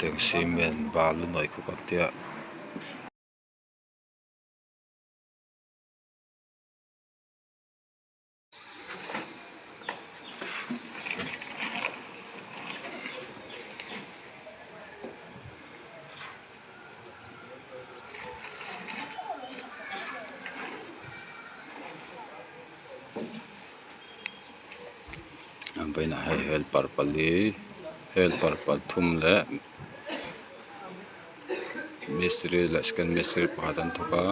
teng cement balu noi ko katia baina hai helper thum le mistri le scan mistri pakatan thoka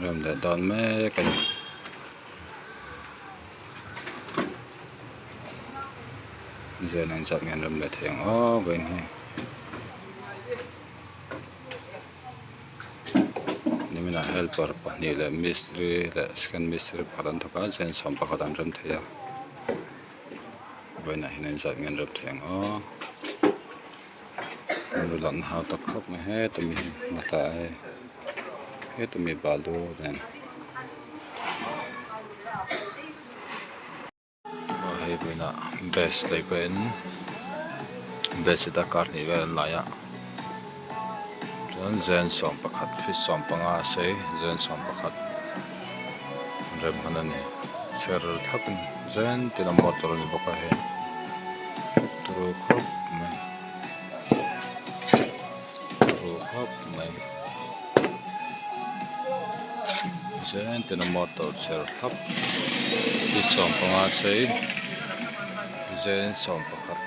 ram le don me kan zen an chak ngan ram le theng o bain hi nimina helper pani le mistri le scan mistri pakatan thoka zen som pakatan ram theya baina hinan chak ngan ram theng o lan ha tak khop me he to mi masa he to mi balu den hai baina best le pen best da kar ni vel la ya zen som pakhat fish som panga sei zen som pakhat rem hanani cher thapin zen tina motor ni boka he turu khop mai zen tina motor cher thap fish som panga sei zen som pakhat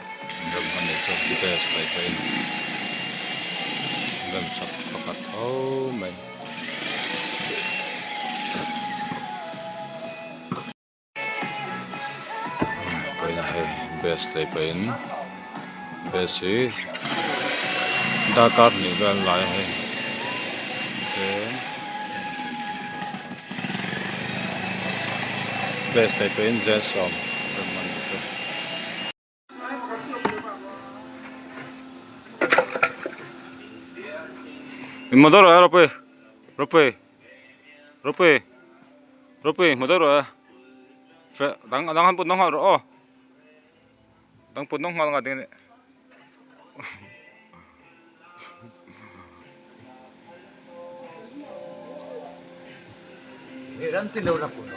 rem hanani chok best le pen rem chak pakhat ho mai best le pen best da kar ni vel lai hai best le pen zen som motor ya rope motor ya dang han pun nong ha ro dang pun nong ngal ngadeng ne Ranti lo na puno.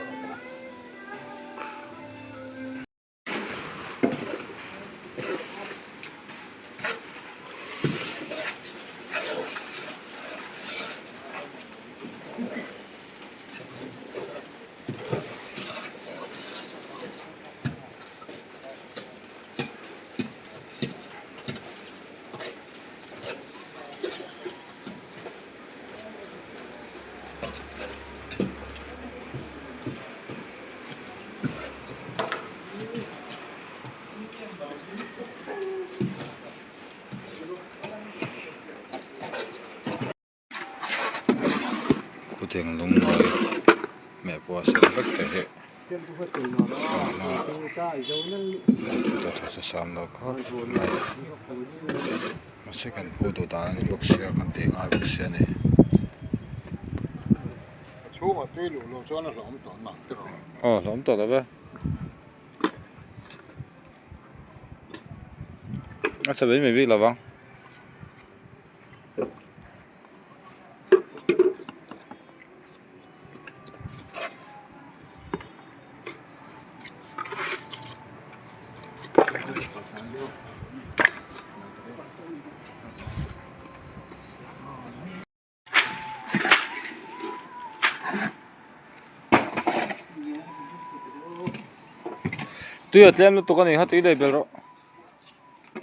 Kuteng lung noi mẹ bùa sẽ bất kể hệ tôi thật sự xăm đâu có này mà sẽ cần phụ đồ đá này bốc xe cần tiền ai bốc xe này chú mà tuy lũ lũ cho nó lỏng tổn mà lỏng tổn đấy nó sẽ bị mình là vâng tuy ở tem nó tụi con này hết tí đây bèo rồi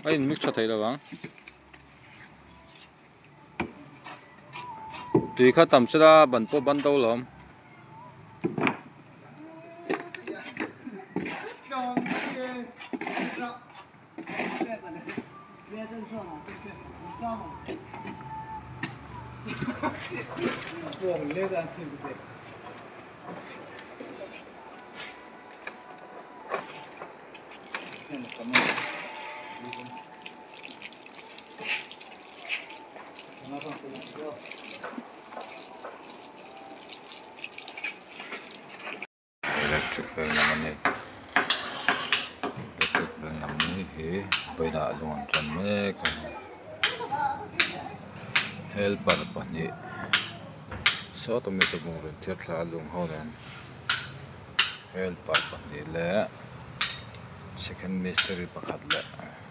anh mix cho thấy là vắng tuy khá tầm sẽ ra bẩn po bẩn đâu lắm electric fan naman eh electric fan naman eh bây giờ luôn chân mẹ helper bạn nhỉ số tụi mình sẽ mua được thiết là luôn hơn helper bạn nhỉ lẽ second mystery pakat lẽ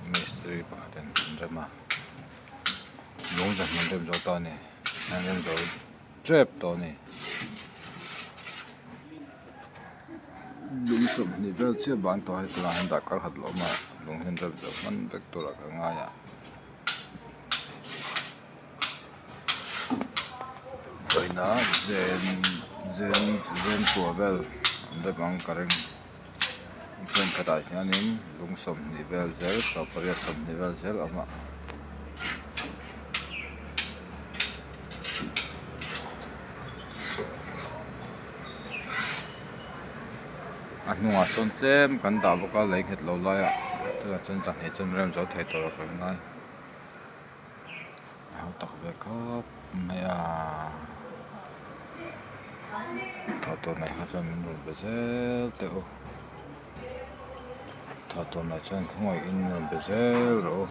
mystery pakat anh mà luôn chân mình đem cho tao nè anh đem cho trap tao nè lung sum ni vel che ban to hai tla han da kal hat lo ma lung hen rab da man vector ka nga ya vậy na zen tua vel da bang kareng zen kata sianin lung sum ni vel zel so paria sum ni vel zel ama nua son tem kan da boka lei het lo la ya ta chen chan he chen rem zo thai to ka ngai hau tak ve khap maya thọ tổ này ha cho mình luôn bây giờ tiêu thọ tổ này chân không ngoài in luôn bây giờ rồi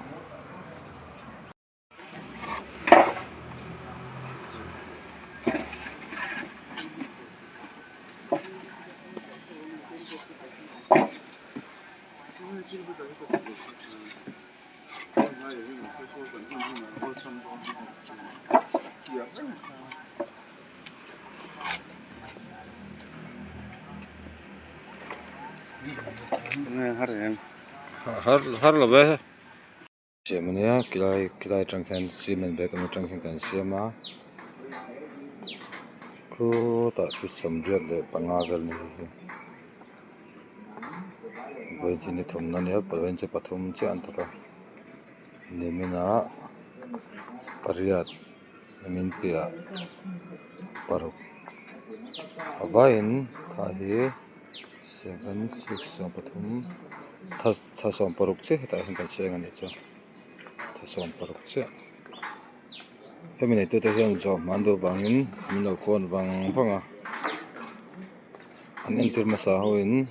har là bé chị mình nhá kilai trong khen chị mình bé cái trong khen cần chị mà cô ta phải sống rất là bằng ác này với chị này thùng nó nhớ bởi vì chị bắt thùng chị ăn thật nên mình á pariat mình pia paruk avain thahi 7 6 bắt thùng thà som paruk chứ tại hiện tại chị anh cho thà som paruk chứ hôm nay tôi thấy cho mando vangin mình lo phone vang à anh enter mà sao in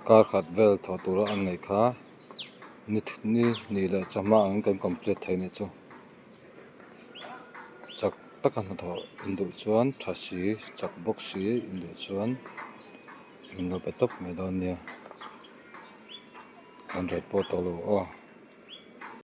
car khát vel thọ tura anh ngày khá ni là chama anh cần complete thay này cho chắc tất cả thọ Indo chuan chassis chắc boxi Indo chuan mình lo bắt top mấy đòn nha 100 bottle